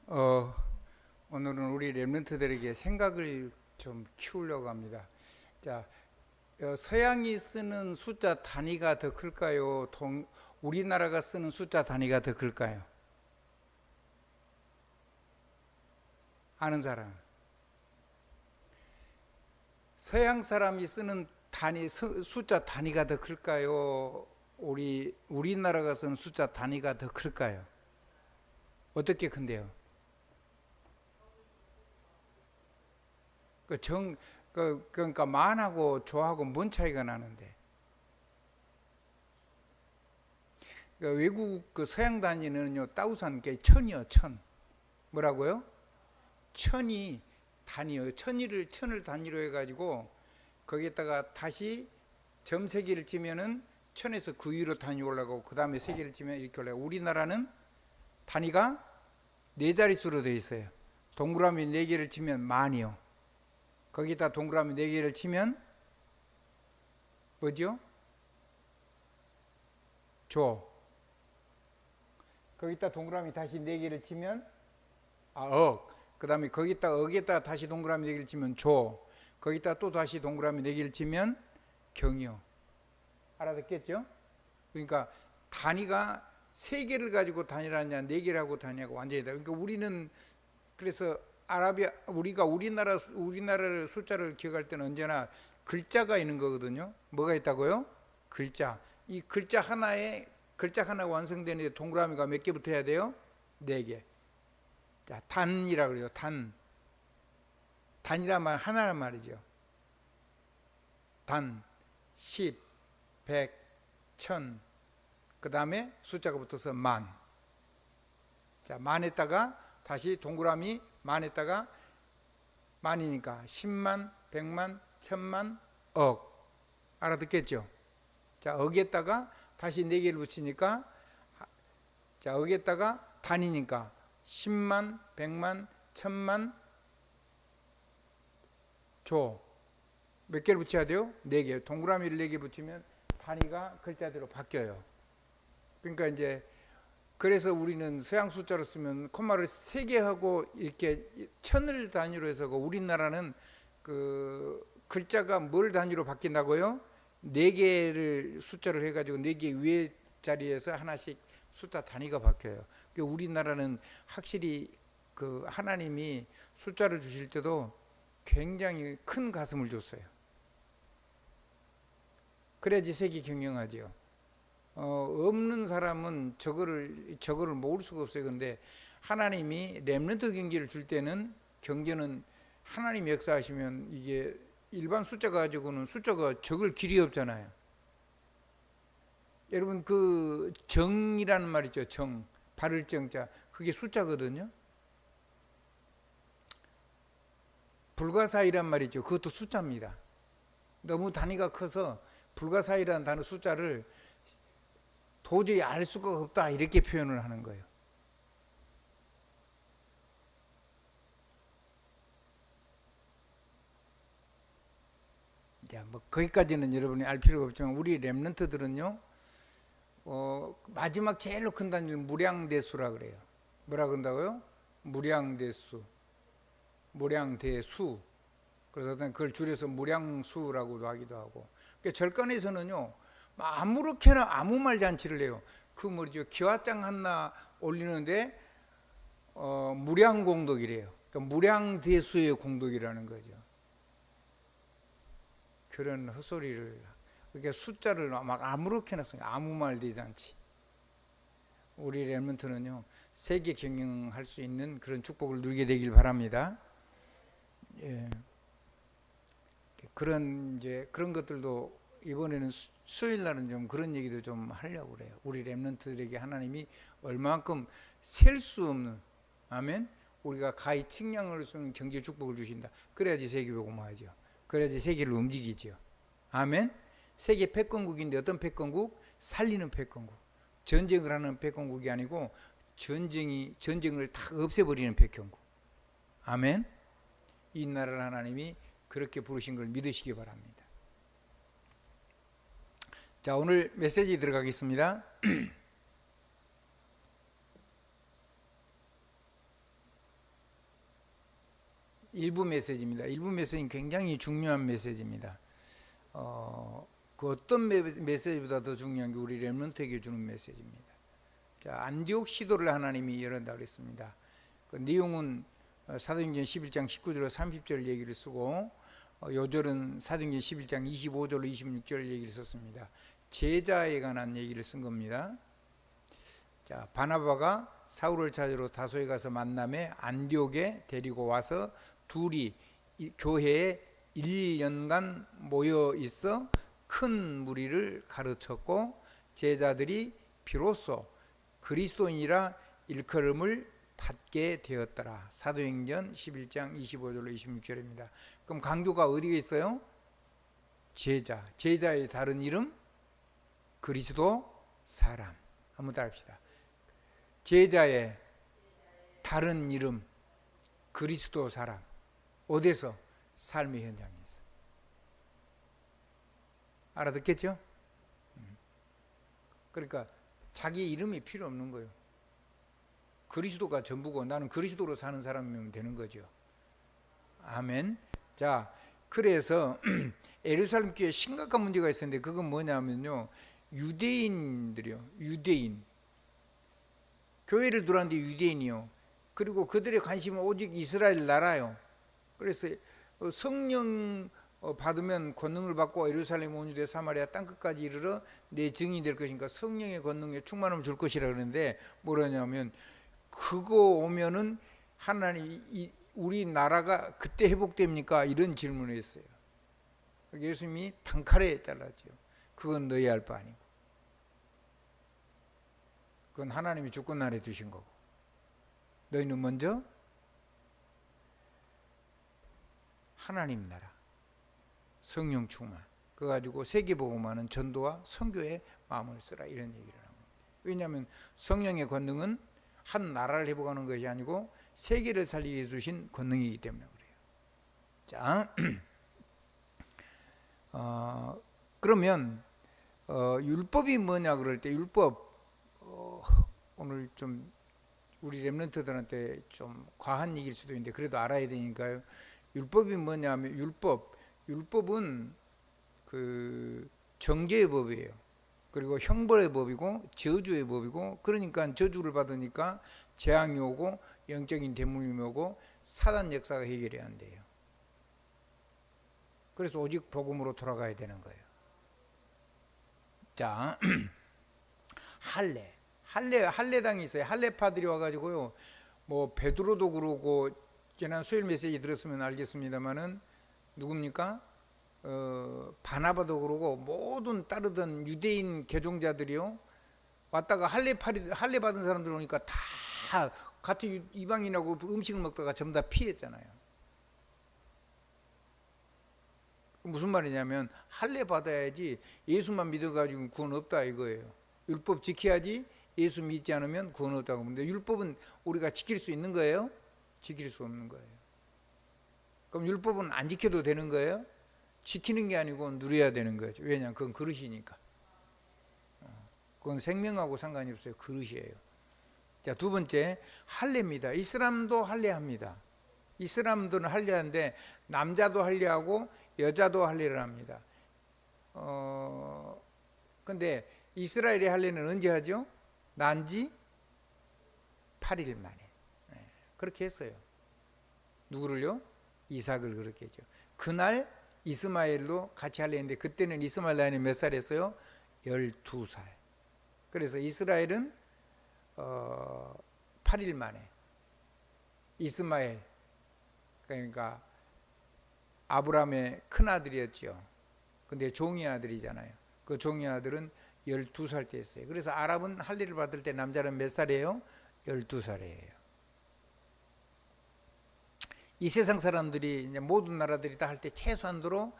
어, 오늘은 우리 랩런트들에게 생각을 좀 키우려고 합니다. 자, 서양이 쓰는 숫자 단위가 더 클까요? 우리나라가 쓰는 숫자 단위가 더 클까요? 아는 사람. 서양 사람이 쓰는 숫자 단위가 더 클까요? 우리나라가 쓰는 숫자 단위가 더 클까요? 어떻게 큰데요? 그러니까 만하고 조하고 뭔 차이가 나는데? 그러니까 외국 그 서양 단위는요, 따우산 게 천이요, 천. 뭐라고요? 천이 단위요. 천을 단위로 해가지고 거기에다가 다시 점 세 개를 치면은 천에서 그 위로 단위 올라가고 그 다음에 세 개를 치면 이렇게 올라가고, 우리나라는 단위가 네 자릿수로 되어 있어요. 동그라미 네 개를 치면 만이요. 거기다 동그라미 네 개를 치면 뭐죠? 조. 거기다 동그라미 다시 네 개를 치면 억. 그 다음에 거기다 다시 동그라미 네 개를 치면 조. 거기다 또 다시 동그라미 네 개를 치면 경이요. 알아듣겠죠? 그러니까 단위가 세 개를 가지고 단위라냐 네 개를 하고 단위하고 완전히 다르다. 그러니까 우리는 그래서 우리가 우리나라를 숫자를 기억할 때는 언제나 글자가 있는 거거든요. 뭐가 있다고요? 글자. 이 글자 하나 완성되는데 동그라미가 몇 개 붙어야 돼요? 네 개. 자, 단이라고 그래요. 단이란 말 하나란 말이죠. 단, 10, 100, 1000. 그 다음에 숫자가 붙어서 만. 자, 만에다가 다시 동그라미 만에다가 만이니까 10만, 100만, 1000만, 억. 알아듣겠죠? 자, 억에다가 다시 4개를 붙이니까, 자, 억에다가 단이니까 10만, 100만, 1000만, 조. 몇 개를 붙여야 돼요? 4개. 동그라미를 4개 붙이면 단위가 글자대로 바뀌어요. 그러니까 이제 그래서 우리는 서양 숫자로 쓰면 콤마를 3개 하고 이렇게 천을 단위로 해서, 우리나라는 그 글자가 뭘 단위로 바뀐다고요? 4개를 숫자를 해가지고 4개 위에 자리에서 하나씩 숫자 단위가 바뀌어요. 그러니까 우리나라는 확실히 그 하나님이 숫자를 주실 때도 굉장히 큰 가슴을 줬어요. 그래야지 세계 경영하죠. 없는 사람은 저거를 모을 수가 없어요. 근데 하나님이 렘넌트 경기를 줄 때는, 경제는 하나님이 역사하시면 이게 일반 숫자 가지고는 숫자가 적을 길이 없잖아요. 여러분 그 정이라는 말 있죠. 정, 바를 정자, 그게 숫자거든요. 불가사의란 말이죠. 그것도 숫자입니다. 너무 단위가 커서 불가사의라는 단어 숫자를 도저히 알 수가 없다 이렇게 표현을 하는 거예요. 자, 뭐 거기까지는 여러분이 알 필요가 없지만 우리 렘넌트들은요, 마지막 제일로 큰 단위를 무량대수라 그래요. 뭐라 그런다고요? 무량대수. 그래서 그걸 줄여서 무량수라고도 하기도 하고. 그러니까 절간에서는요, 아무렇게나 아무 말 잔치를 해요. 그 뭐죠? 기와장 하나 올리는데 무량공덕이래요. 그러니까 무량대수의 공덕이라는 거죠. 그런 헛소리를, 그러니까 숫자를 막 아무렇게나 써요. 아무 말 대잔치. 우리 렘넌트는요, 세계 경영할 수 있는 그런 축복을 누리게 되길 바랍니다. 예. 그런 것들도 이번에는 수요일 날은 좀 그런 얘기도 좀 하려고 그래요. 우리 렘넌트들에게 하나님이 얼마만큼 셀 수 없는, 아멘, 우리가 가히 측량할 수 없는 경제 축복을 주신다. 그래야지 세계복음화하죠. 그래야지 세계를 움직이죠. 아멘. 세계 패권국인데 어떤 패권국? 살리는 패권국. 전쟁을 하는 패권국이 아니고 전쟁을 다 없애버리는 패권국. 아멘. 이 나라를 하나님이 그렇게 부르신 걸 믿으시기 바랍니다. 자, 오늘 메시지 들어가겠습니다. 일부 메시지입니다. 일부 메시지는 굉장히 중요한 메시지입니다. 그 어떤 메시지보다 더 중요한 게 우리 렘넌트에게 주는 메시지입니다. 자, 안디옥 시도를 하나님이 열었다 그랬습니다. 그 내용은 사도행전 11장 19절로 30절 얘기를 쓰고 요절은 사도행전 11장 25절로 26절 얘기를 썼습니다. 제자에 관한 얘기를 쓴 겁니다. 자, 바나바가 사울을 찾으러 다소에 가서 만남에 안디옥에 데리고 와서 둘이 교회에 1년간 모여 있어 큰 무리를 가르쳤고 제자들이 비로소 그리스도인이라 일컬음을 받게 되었더라. 사도행전 11장 25절로 26절입니다. 그럼 강조가 어디에 있어요? 제자. 제자의 다른 이름? 그리스도 사람. 한번 따라합시다. 제자의 다른 이름 그리스도 사람. 어디서? 삶의 현장에서. 알아듣겠죠? 그러니까 자기 이름이 필요 없는 거예요. 그리스도가 전부고 나는 그리스도로 사는 사람이면 되는 거죠. 아멘. 자, 그래서 예루살렘 교회에 심각한 문제가 있었는데 그건 뭐냐면요, 유대인들이요. 유대인. 교회를 들어왔는데 유대인이요. 그리고 그들의 관심은 오직 이스라엘 나라요. 그래서 성령 받으면 권능을 받고 예루살렘 온 유대 사마리아 땅끝까지 이르러 내 증인이 될 것이니까 성령의 권능에 충만함을 줄 것이라 그러는데 뭐라냐면 그거 오면은 하나님 우리 나라가 그때 회복됩니까? 이런 질문을 했어요. 예수님이 단칼에 잘랐죠. 그건 너희 할 바 아니고 그건 하나님이 주권 아래 두신 거고 너희는 먼저 하나님 나라 성령 충만 그거 가지고 세계복음화는 전도와 선교에 마음을 쓰라 이런 얘기를 하는 겁니다. 왜냐하면 성령의 권능은 한 나라를 회복하는 것이 아니고 세계를 살리게 위해 주신 권능이기 때문에 그래요. 자, 그러면 율법이 뭐냐 그럴 때 율법 오늘 좀 우리 렘넌트들한테 좀 과한 얘기일 수도 있는데 그래도 알아야 되니까요. 율법이 뭐냐면 율법은 그 정죄의 법이에요. 그리고 형벌의 법이고 저주의 법이고 그러니까 저주를 받으니까 재앙이 오고 영적인 대물림이 오고 사단 역사가 해결해야 한대요. 그래서 오직 복음으로 돌아가야 되는 거예요. 자, 할례당이 있어요. 할례파들이 와가지고요. 뭐 베드로도 그러고 지난 수요일 메시지 들었으면 알겠습니다만은 누굽니까? 바나바도 그러고 모든 따르던 유대인 개종자들이요. 왔다가 할례 받은 사람들 오니까 다 같은 이방인하고 음식을 먹다가 전부 다 피했잖아요. 무슨 말이냐면 할례 받아야지 예수만 믿어가지고 구원 없다 이거예요. 율법 지켜야지 예수 믿지 않으면 구원 없다고 하는데 율법은 우리가 지킬 수 있는 거예요? 지킬 수 없는 거예요. 그럼 율법은 안 지켜도 되는 거예요? 지키는 게 아니고 누려야 되는 거죠. 왜냐하면 그건 그릇이니까. 그건 생명하고 상관이 없어요. 그릇이에요. 자, 두 번째 할례입니다. 이슬람도 할례합니다. 이슬람들은 할례하는데 남자도 할례하고 여자도 할례를 합니다. 근데 이스라엘의 할례는 언제 하죠? 난지 8일 만에. 그렇게 했어요. 누구를요? 이삭을 그렇게 했죠. 그날 이스마엘도 같이 할례했는데 그때는 이스마엘 나이는 몇 살이었어요? 12살. 그래서 이스라엘은 8일 만에 이스마엘 그러니까 아브라함의 큰아들이었죠. 근데 종이 아들이잖아요. 그 종이 아들은 12살 때 했어요. 그래서 아랍은 할례를 받을 때 남자는 몇 살이에요? 12살이에요. 이 세상 사람들이 이제 모든 나라들이 다 할 때 최소한도로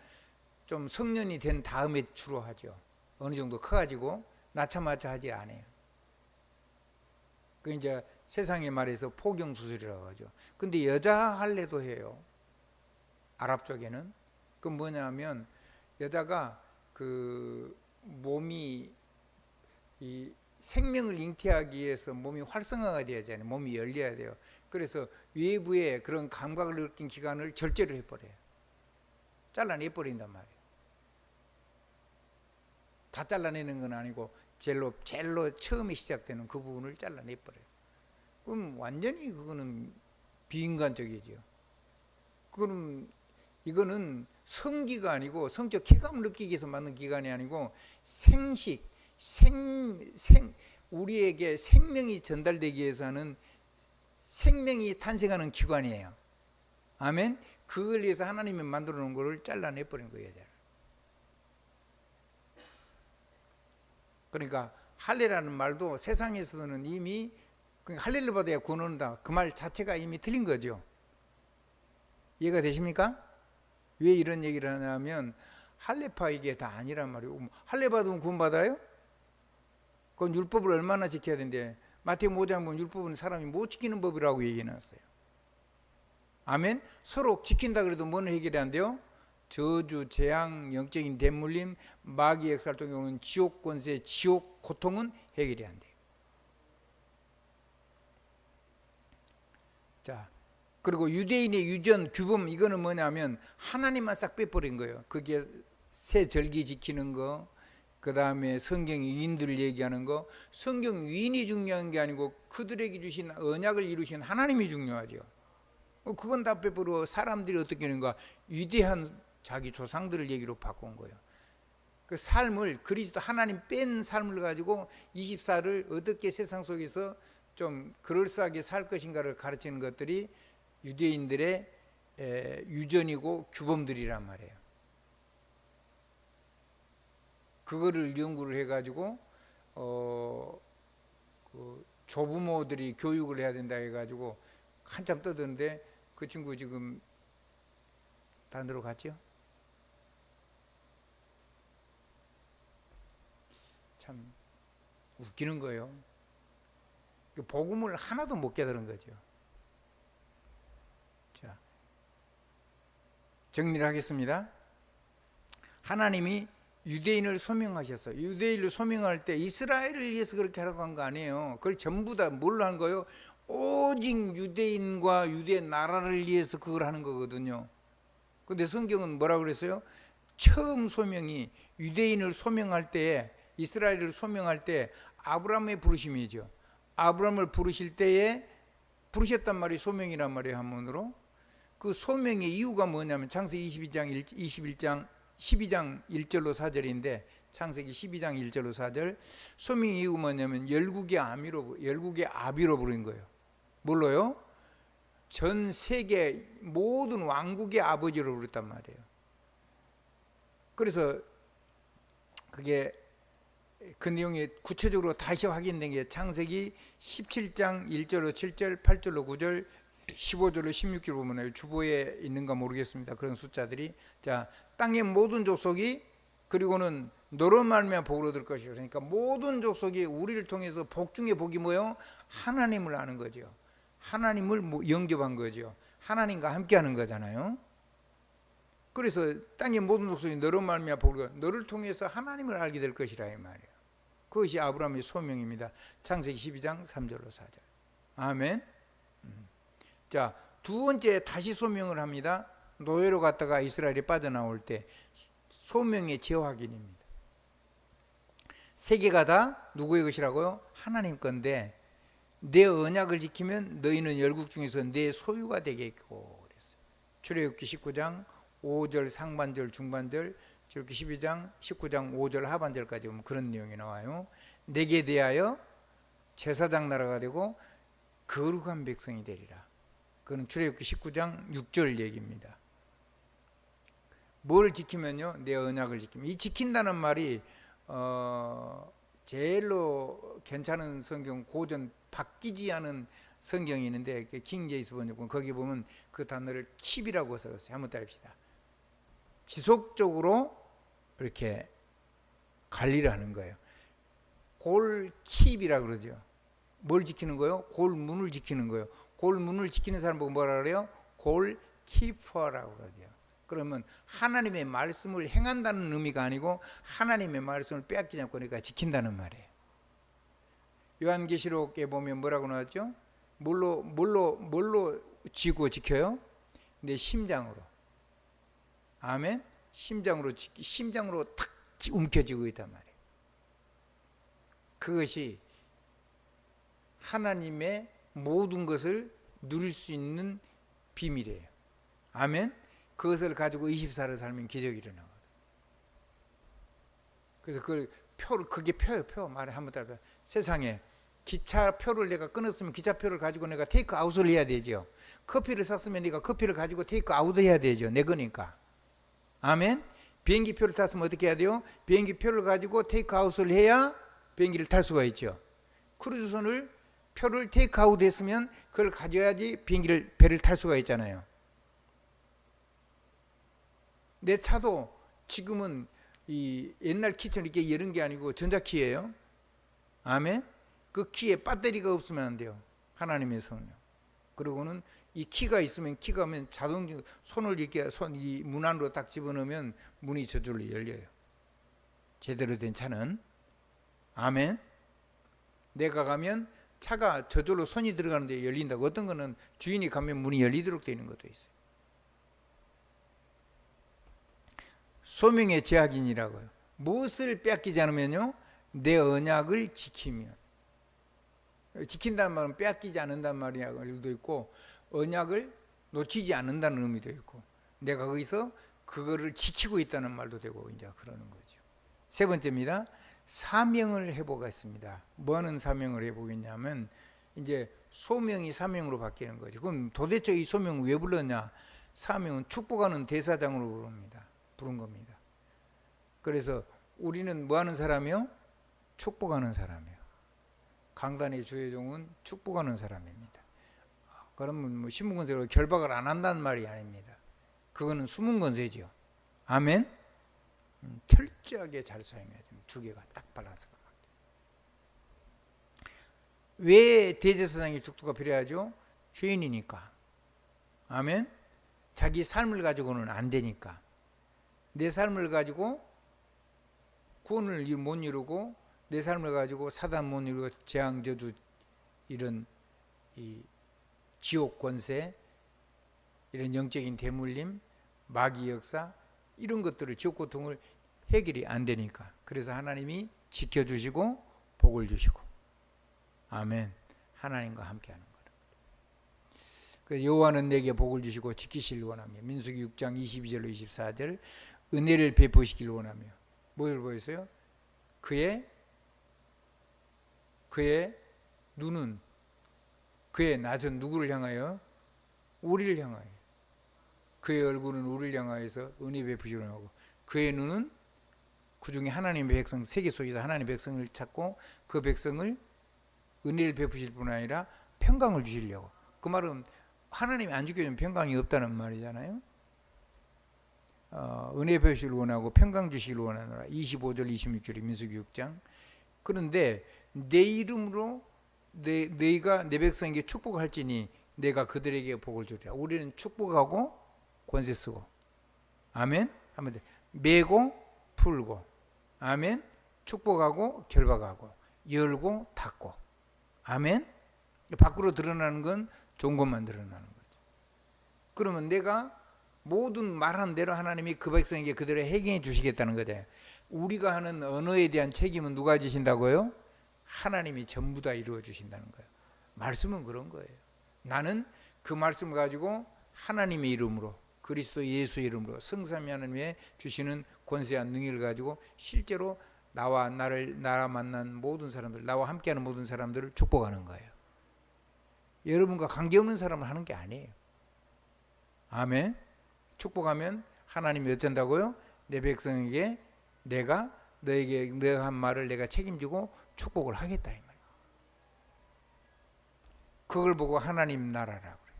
좀 성년이 된 다음에 주로 하죠. 어느 정도 커가지고 낳자마자 하지 않아요. 그 이제 세상에 말해서 포경 수술이라고 하죠. 근데 여자 할례도 해요. 아랍 쪽에는. 그 뭐냐면 여자가 그 몸이 이 생명을 잉태하기 위해서 몸이 활성화가 돼야 되잖아요. 몸이 열려야 돼요. 그래서 외부에 그런 감각을 느낀 기관을 절제를 해버려요. 잘라내버린단 말이에요. 다 잘라내는 건 아니고 젤로 처음에 시작되는 그 부분을 잘라내버려요. 그럼 완전히 그거는 비인간적이죠. 이거는 성기가 아니고 성적 쾌감을 느끼기 위해서 만든 기관이 아니고 우리에게 생명이 전달되기 위해서 하는 생명이 탄생하는 기관이에요. 아멘. 그걸 위해서 하나님이 만들어 놓은 거를 잘라내버리는 거예요. 그러니까 할례라는 말도 세상에서는 이미 할례를 받아야 구원 얻는다, 그 말 자체가 이미 틀린 거죠. 이해가 되십니까? 왜 이런 얘기를 하냐면 할례파 이게 다 아니란 말이에요. 할례 받으면 구원 받아요? 그건 율법을 얼마나 지켜야 되는데, 마태복음 5장 보면 율법은 사람이 못 지키는 법이라고 얘기해놨어요. 아멘. 서로 지킨다 그래도 뭔 해결이 안 돼요? 저주, 재앙, 영적인 대물림, 마귀의 역사활동에 오는 지옥 권세, 지옥 고통은 해결이 안 돼요. 자, 그리고 유대인의 유전, 규범, 이거는 뭐냐면 하나님만 싹 빼버린 거예요. 그게 새 절기 지키는 거, 그 다음에 성경 위인들을 얘기하는 거. 성경 위인이 중요한 게 아니고 그들에게 주신 언약을 이루신 하나님이 중요하죠. 그건 다 빼버려 사람들이 어떻게 하는가, 위대한 자기 조상들을 얘기로 바꾼 거예요. 그 삶을, 그리스도 하나님 뺀 삶을 가지고 24를 어떻게 세상 속에서 좀 그럴싸하게 살 것인가를 가르치는 것들이 유대인들의 유전이고 규범들이란 말이에요. 그거를 연구를 해가지고 그 조부모들이 교육을 해야 된다 해가지고 한참 떠드는데, 그 친구 지금 다른 데로 갔죠? 참 웃기는 거예요. 복음을 하나도 못 깨달은 거죠. 자, 정리를 하겠습니다. 하나님이 유대인을 소명하셨어요. 유대인을 소명할 때 이스라엘을 위해서 그렇게 하라고 한 거 아니에요. 그걸 전부 다 뭘로 한 거예요? 오직 유대인과 유대 나라를 위해서 그걸 하는 거거든요. 근데 성경은 뭐라고 그랬어요? 처음 소명이 유대인을 소명할 때에, 이스라엘을 소명할 때 아브라함의 부르심이죠. 아브라함을 부르실 때에 부르셨단 말이 소명이란 말이에요. 한문으로. 그 소명의 이유가 뭐냐면 창세기 12장 1절로 4절인데, 창세기 12장 1절로 4절. 소명의 이유가 뭐냐면 열국의 아비로 부른 거예요. 뭘로요? 전 세계 모든 왕국의 아버지로 부르단 말이에요. 그래서 그게 그 내용이 구체적으로 다시 확인된 게 창세기 17장 1절로 7절, 8절로 9절, 15절로 16절 보면 주보에 있는가 모르겠습니다. 그런 숫자들이. 자, 땅의 모든 족속이, 그리고는 너로 말미암아 복을 얻을 것이요. 그러니까 모든 족속이 우리를 통해서 복 중에 복이 뭐예요? 하나님을 아는 거죠. 하나님을 영접한 거죠. 하나님과 함께하는 거잖아요. 그래서 땅의 모든 족속이 너로 말미암아 복을, 너를 통해서 하나님을 알게 될 것이라 이 말이에요. 그것이 아브라함의 소명입니다. 창세기 12장 3절로 4절. 아멘. 자, 두 번째 다시 소명을 합니다. 노예로 갔다가 이스라엘이 빠져나올 때 소명의 재확인입니다. 세계가 다 누구의 것이라고요? 하나님 건데 내 언약을 지키면 너희는 열국 중에서 내 소유가 되겠고 그랬어요. 출애굽기 19장 5절 상반절 중반절, 출애굽기 12장 19장 5절 하반절까지 보면 그런 내용이 나와요. 내게 대하여 제사장 나라가 되고 거룩한 백성이 되리라. 그건 출애굽기 19장 6절 얘기입니다. 뭘 지키면요? 내 언약을 지키면. 이 지킨다는 말이 제일로 괜찮은 성경, 고전 바뀌지 않은 성경이 있는데 킹 제임스 번역본, 거기 보면 그 단어를 킵이라고 써있어요. 한번 따릅시다. 지속적으로 이렇게 관리를 하는 거예요. 골킵이라고 그러죠. 뭘 지키는 거예요? 골문을 지키는 거예요. 골문을 지키는 사람 보고 뭐라 그래요? 골키퍼라고 그러죠. 그러면 하나님의 말씀을 행한다는 의미가 아니고 하나님의 말씀을 빼앗기지 않고 그러니까 지킨다는 말이에요. 요한계시록에 보면 뭐라고 나왔죠? 뭘로 지고 지켜요? 내 심장으로. 아멘. 심장으로 탁 움켜쥐고 있단 말이에요. 그것이 하나님의 모든 것을 누릴 수 있는 비밀이에요. 아멘. 그것을 가지고 24를 살면 기적이 일어나거든. 그래서 그게 표예요. 말에 한번 따라. 세상에 기차표를 내가 끊었으면 기차표를 가지고 내가 테이크 아웃을 해야 되죠. 커피를 샀으면 내가 커피를 가지고 테이크 아웃을 해야 되죠. 내 거니까. 아멘. 비행기표를 탔으면 어떻게 해야 돼요? 비행기표를 가지고 테이크 아웃을 해야 비행기를 탈 수가 있죠. 크루즈선을 표를 테이크 아웃 했으면 그걸 가져야지 배를 탈 수가 있잖아요. 내 차도 지금은 이 옛날 키처럼 이렇게 이런 게 아니고 전자키예요. 아멘. 그 키에 배터리가 없으면 안 돼요. 하나님의 손은요. 그리고는 이 키가 있으면 자동 손을 이렇게 이 문 안으로 딱 집어넣으면 문이 저절로 열려요. 제대로 된 차는. 아멘. 내가 가면 차가 저절로 손이 들어가는데 열린다고. 어떤 거는 주인이 가면 문이 열리도록 되어 있는 것도 있어요. 소명의 제약인이라고요. 무엇을 빼앗기지 않으면요, 내 언약을 지키면. 지킨다는 말은 빼앗기지 않는다는 말도 있고, 언약을 놓치지 않는다는 의미도 있고, 내가 거기서 그거를 지키고 있다는 말도 되고, 이제 그러는 거죠. 세 번째입니다. 사명을 회복했습니다. 뭐 하는 사명을 회복했냐면, 이제 소명이 사명으로 바뀌는 거죠. 그럼 도대체 이 소명을 왜 불렀냐? 사명은 축복하는 대사장으로 부른 겁니다. 그래서 우리는 뭐 하는 사람이요? 축복하는 사람이에요. 강단의 주의 종은 축복하는 사람입니다. 그러면 뭐 신문건세로 결박을 안 한다는 말이 아닙니다. 그거는 수문건세죠. 아멘. 철저하게 잘 사용해야 됩니다. 두 개가 딱 발라서. 왜 대제사장의 축도가 필요하죠? 죄인이니까. 아멘. 자기 삶을 가지고는 안 되니까. 내 삶을 가지고 구원을 못 이루고, 내 삶을 가지고 사단 못 이루고, 재앙 저주 이런 이 지옥 권세, 이런 영적인 대물림, 마귀 역사, 이런 것들을, 지옥 고통을 해결이 안 되니까. 그래서 하나님이 지켜주시고 복을 주시고. 아멘. 하나님과 함께하는 거예요. 그래서 여호와는 내게 복을 주시고 지키시길 원하며, 민수기 6장 22절로 24절, 은혜를 베푸시길 원하며. 뭘 보였어요? 그의 눈은, 그의 낯은 누구를 향하여? 우리를 향하여. 그의 얼굴은 우리를 향하여서 은혜 베푸시려 하고, 그의 눈은 그 중에 하나님의 백성, 세계 속에서 하나님의 백성을 찾고 그 백성을 은혜를 베푸실 뿐 아니라 평강을 주시려고. 그 말은 하나님이 안 지켜주면 평강이 없다는 말이잖아요. 은혜 베푸시길 원하고 평강 주시길 원하노라. 25절 26절이 민수기 6장. 그런데 내 이름으로 너희가 내 백성에게 축복할지니 내가 그들에게 복을 주리라. 우리는 축복하고 권세 쓰고. 아멘. 한번 더. 메고 풀고. 아멘. 축복하고 결박하고, 열고 닫고. 아멘. 밖으로 드러나는 건 좋은 것만 드러나는 거죠. 그러면 내가 모든 말한 대로 하나님이 그 백성에게 그대로 해결해 주시겠다는 거죠. 우리가 하는 언어에 대한 책임은 누가 지신다고요? 하나님이 전부 다 이루어 주신다는 거예요. 말씀은 그런 거예요. 나는 그 말씀을 가지고 하나님의 이름으로, 그리스도 예수의 이름으로, 성삼위 하나님의 주시는 권세한 능력을 가지고 실제로 나와 만난 모든 사람들, 나와 함께하는 모든 사람들을 축복하는 거예요. 여러분과 관계없는 사람을 하는 게 아니에요. 아멘. 축복하면 하나님이 어쩐다고요? 내 백성에게 내가 한 말을 내가 책임지고 축복을 하겠다, 이 말이에요. 그걸 보고 하나님 나라라고 그래요.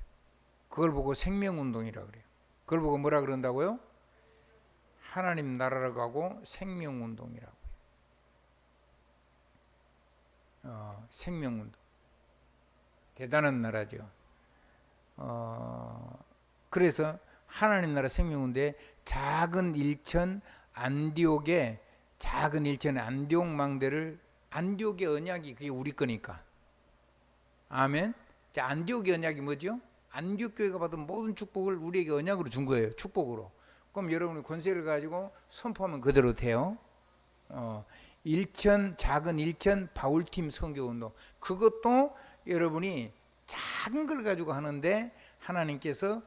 그걸 보고 생명운동이라고 그래요. 그걸 보고 뭐라 그런다고요? 하나님 나라라고 하고 생명운동이라고 해요. 생명운동. 대단한 나라죠. 그래서 하나님 나라 생명운동에 작은 일천 안디옥 망대를 안디옥의 언약이 그게 우리 거니까. 아멘. 자, 안디옥의 언약이 뭐죠? 안디옥 교회가 받은 모든 축복을 우리에게 언약으로 준 거예요. 축복으로. 그럼 여러분이 권세를 가지고 선포하면 그대로 돼요. 작은 일천 바울팀 선교운동, 그것도 여러분이 작은 걸 가지고 하는데 하나님께서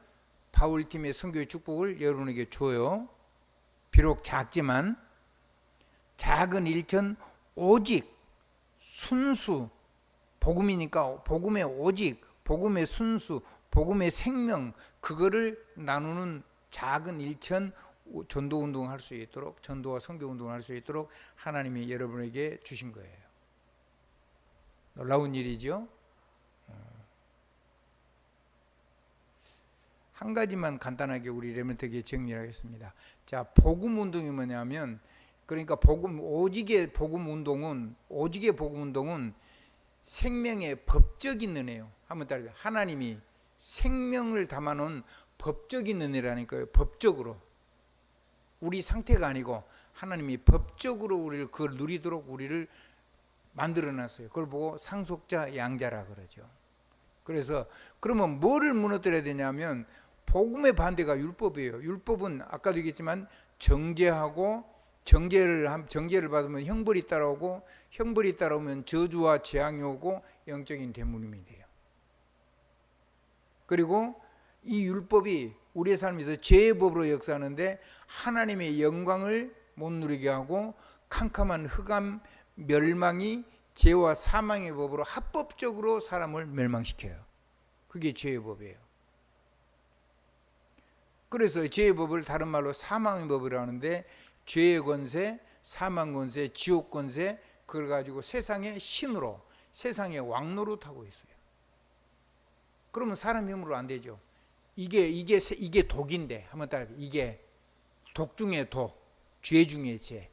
바울팀의 선교의 축복을 여러분에게 줘요. 비록 작지만 작은 일천, 오직 순수, 복음이니까 복음의 오직, 복음의 순수, 복음의 생명, 그거를 나누는 작은 일천 전도운동을 할 수 있도록, 전도와 선교운동을 할 수 있도록 하나님이 여러분에게 주신 거예요. 놀라운 일이죠. 한 가지만 간단하게 우리 레몬트에게 정리를 하겠습니다. 자, 복음운동이 뭐냐면, 그러니까 오직의 복음운동은 생명의 법적인 은혜요. 한번 따라해요. 하나님이 생명을 담아놓은 법적인 은혜라니까요. 법적으로. 우리 상태가 아니고 하나님이 법적으로 우리를 그걸 누리도록 우리를 만들어놨어요. 그걸 보고 상속자 양자라 그러죠. 그래서 그러면 뭐를 무너뜨려야 되냐면, 복음의 반대가 율법이에요. 율법은 아까도 얘기했지만 정죄하고, 정죄를 받으면 형벌이 따라오고, 형벌이 따라오면 저주와 재앙이 오고 영적인 대문임이 돼요. 그리고 이 율법이 우리의 삶에서 죄의 법으로 역사하는데 하나님의 영광을 못 누리게 하고, 캄캄한 흑암 멸망이 죄와 사망의 법으로 합법적으로 사람을 멸망시켜요. 그게 죄의 법이에요. 그래서 죄의 법을 다른 말로 사망의 법이라고 하는데, 죄의 권세, 사망 권세, 지옥 권세, 그걸 가지고 세상의 신으로, 세상의 왕노릇하고 있어요. 그러면 사람 힘으로 안 되죠. 이게 독인데, 한번 따라해요. 이게 독 중에 독, 죄 중에 죄.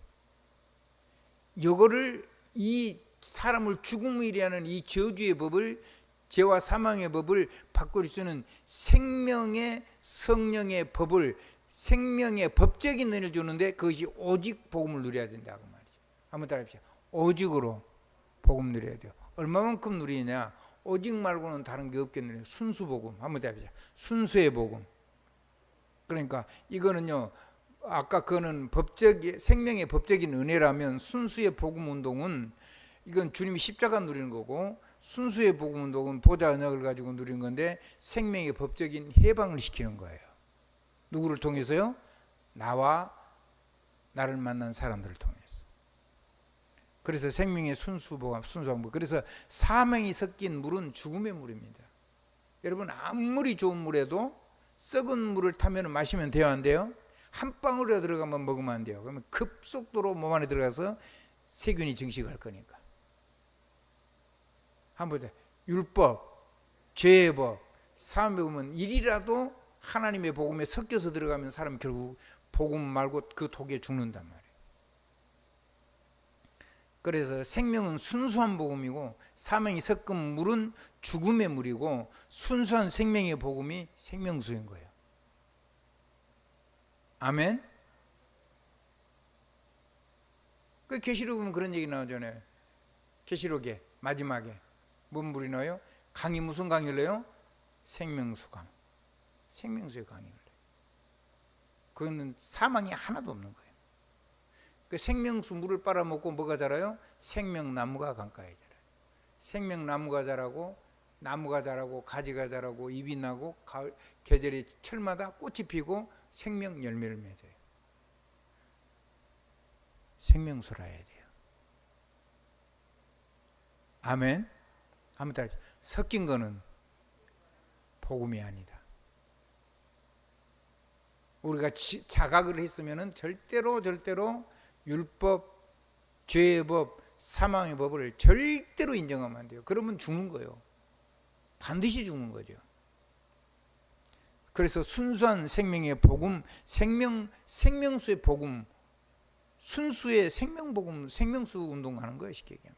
이거를, 이 사람을 죽음에 이르게 하는 이 저주의 법을, 죄와 사망의 법을 바꿀 수 있는 생명의 성령의 법을, 생명의 법적인 은혜를 주는데, 그것이 오직 복음을 누려야 된다고 말이죠. 한번 따라합시다. 오직으로 복음 누려야 돼요. 얼마만큼 누리냐? 오직 말고는 다른 게 없겠네요. 순수 복음. 한번 따라합시다. 순수의 복음. 그러니까 이거는요, 아까 그거는 생명의 법적인 은혜라면, 순수의 복음 운동은 이건 주님이 십자가 누리는 거고, 순수의 복음 운동은 보좌 언약을 가지고 누리는 건데, 생명의 법적인 해방을 시키는 거예요. 누구를 통해서요? 나와 나를 만난 사람들을 통해서. 그래서 생명의 순수한 물. 그래서 사망이 섞인 물은 죽음의 물입니다. 여러분, 아무리 좋은 물에도 썩은 물을 타면 마시면 돼요, 안 돼요? 한 방울에 들어가면 먹으면 안 돼요. 그러면 급속도로 몸 안에 들어가서 세균이 증식할 거니까. 한번 보세요. 율법, 죄의 법, 사람에 보면 일이라도 하나님의 복음에 섞여서 들어가면 사람이 결국 복음 말고 그 독에 죽는단 말이에요. 그래서 생명은 순수한 복음이고, 사망이 섞은 물은 죽음의 물이고, 순수한 생명의 복음이 생명수인 거예요. 아멘. 그 계시록 보면 그런 얘기 나오잖아요. 계시록에 마지막에 뭔 물이 나와요? 강이 무슨 강을 내요? 생명수강. 생명수의 강을 내요. 그거는 사망이 하나도 없는 거예요. 그 생명수 물을 빨아먹고 뭐가 자라요? 생명나무가 강가에 자라요. 생명나무가 자라고, 나무가 자라고, 가지가 자라고, 잎이 나고, 가을, 계절이 철마다 꽃이 피고 생명 열매를 맺어요. 생명수라 해야 돼요. 아멘. 한번 따라. 섞인 거는 복음이 아니다. 우리가 자각을 했으면은 절대로 율법, 죄의 법, 사망의 법을 절대로 인정하면 안 돼요. 그러면 죽는 거예요. 반드시 죽는 거죠. 그래서 순수한 생명의 복음, 생명수의 복음, 순수의 생명복음, 생명수 운동하는 거예요, 쉽게 얘기하면.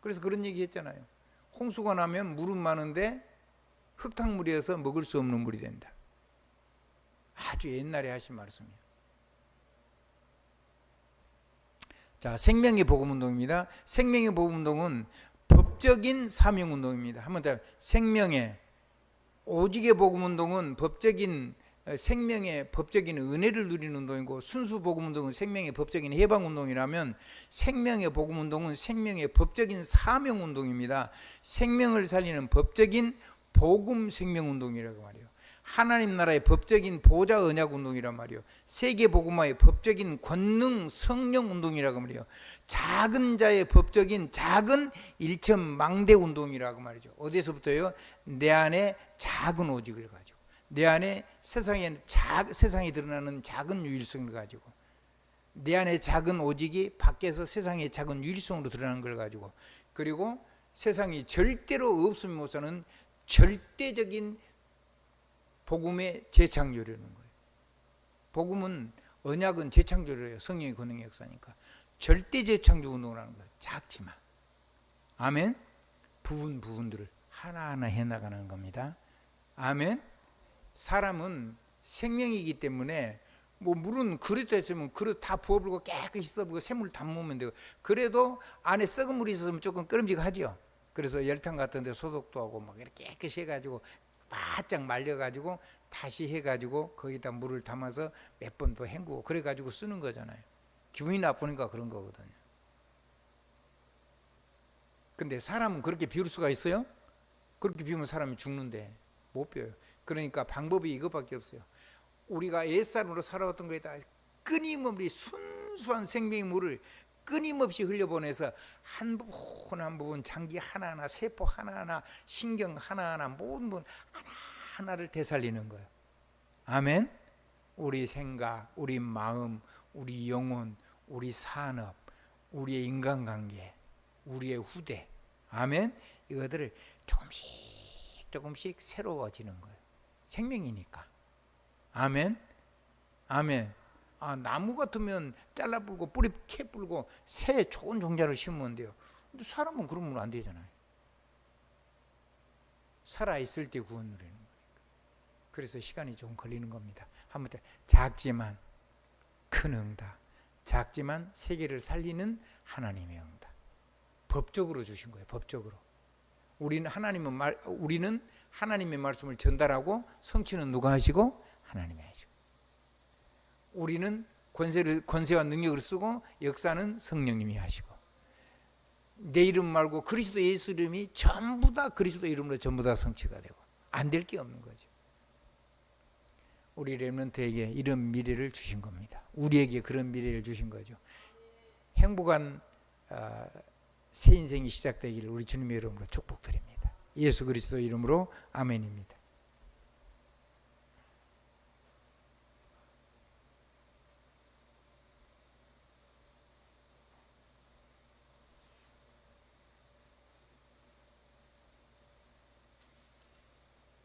그래서 그런 얘기 했잖아요. 홍수가 나면 물은 많은데 흙탕물이어서 먹을 수 없는 물이 된다. 아주 옛날에 하신 말씀이에요. 자, 생명의 복음운동입니다. 생명의 복음운동은 법적인 사명운동입니다. 한번 더, 생명의, 오직의 복음운동은 법적인 생명의 법적인 은혜를 누리는 운동이고, 순수 복음운동은 생명의 법적인 해방운동이라면, 생명의 복음운동은 생명의 법적인 사명운동입니다. 생명을 살리는 법적인 복음 생명운동이라고 말이에요. 하나님 나라의 법적인 보좌 언약 운동이란 말이에요. 세계 복음화의 법적인 권능 성령 운동이라고 말이에요. 작은 자의 법적인 작은 일천 망대 운동이라고 말이죠. 어디서부터요? 내 안에 작은 오직을 가지고, 내 안에 세상에 드러나는 작은 유일성을 가지고, 내 안에 작은 오직이 밖에서 세상의 작은 유일성으로 드러나는 걸 가지고, 그리고 세상이 절대로 없으면 못 사는 절대적인 복음의 재창조라는 거예요. 복음은, 언약은 재창조래요. 성령의 권능의 역사니까. 절대 재창조 운동을 하는 거예요. 작지만. 아멘. 부분들을 하나하나 해나가는 겁니다. 아멘. 사람은 생명이기 때문에, 뭐 물은 그릇에 있으면 그릇 다 부어불고 깨끗이 씻어불고 샘물 담으면 되고, 그래도 안에 썩은 물이 있으면 조금 끄름직하죠. 그래서 열탕 같은 데 소독도 하고 막 이렇게 깨끗이 해가지고 바짝 말려가지고 다시 해가지고 거기다 물을 담아서 몇 번 더 헹구고 그래가지고 쓰는 거잖아요. 기분이 나쁘니까 그런 거거든요. 근데 사람은 그렇게 비울 수가 있어요? 그렇게 비우면 사람이 죽는데 못 비워요. 그러니까 방법이 이것밖에 없어요. 우리가 옛사람으로 살아왔던 거에다 끊임없이 순수한 생명의 물을 끊임없이 흘려보내서 한 부분 한 부분, 장기 하나하나, 세포 하나하나, 신경 하나하나, 모든 부분 하나하나를 되살리는 거예요. 아멘. 우리 생각, 우리 마음, 우리 영혼, 우리 산업, 우리의 인간관계, 우리의 후대, 아멘. 이것들을 조금씩 새로워지는 거예요. 생명이니까. 아멘. 아멘. 나무 같으면 잘라불고 뿌리 캐 불고 새 좋은 종자를 심으면 돼요. 근데 사람은 그러면 안 되잖아요. 살아있을 때 구원 누리는 거니까. 그래서 시간이 좀 걸리는 겁니다. 한번 더, 작지만 큰 응답, 작지만 세계를 살리는 하나님의 응답. 법적으로 주신 거예요. 법적으로. 우리는 하나님의 말씀을 전달하고 성취는 누가 하시고? 하나님이 하시고. 우리는 권세와 능력을 쓰고 역사는 성령님이 하시고, 내 이름 말고 그리스도 예수 이름이 전부 다 그리스도 이름으로 전부 다 성취가 되고, 안 될 게 없는 거죠. 우리 렘넌트에게 이런 미래를 주신 겁니다. 우리에게 그런 미래를 주신 거죠. 행복한 새 인생이 시작되기를 우리 주님의 이름으로 축복드립니다. 예수 그리스도 이름으로 아멘입니다.